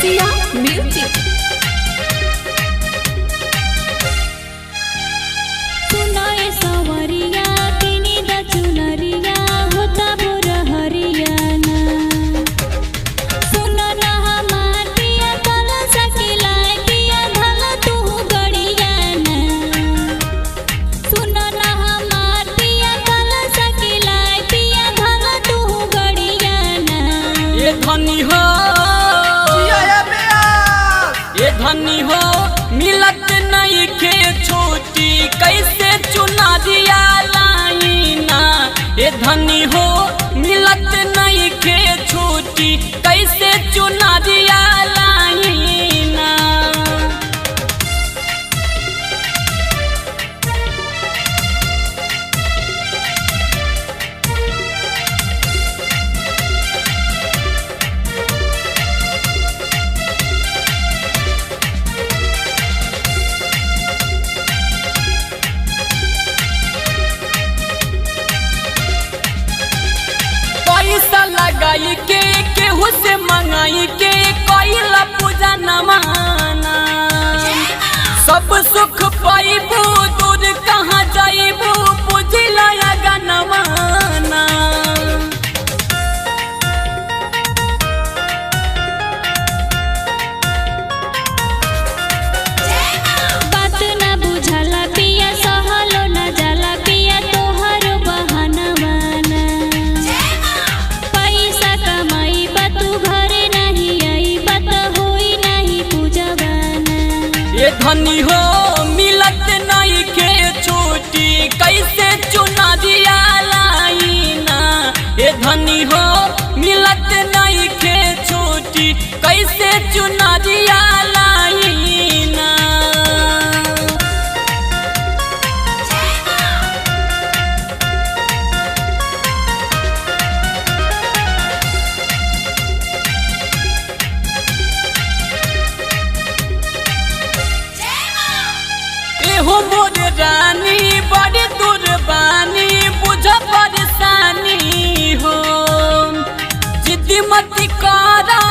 Sia Music. सुनाए सवरिया किनी द चुनरिया होता बुर हरियाना सुनो ना हमार पिया कल सकिलाए पिया धल तू गड़ियाना सुनो ना हमार पिया कल सकिलाए पिया धल तू गड़ियाना ये धनी हो ये धनी हो मिलत नहीं के छोटी कैसे चुना दिया लाइना। ये धनी हो मिलत नहीं के छोटी कैसे चुना दिया लाइना। पैसा लगाई के केहू से मंगाई के कोइला पूजा न माना सब सुख पाइबू दूर कहाँ जाइबू पूजिला गनवाना। बात ना बुझला पिया सहलो ना जाला पिया तोहर बहानवाना पैसा कमाई तू घरे नहीं आई बात होई नहीं पूजवाना। ये धनी हो मिलत नहीं के छोटी कैसे चुना दिया लाइना। ये धनी हो मिलत नहीं के छोटी कैसे चुना दिया लाइना। एहो मोर रानी बड़ी दुर्बानी बुझ परेशानी हो जिद्दी मत करा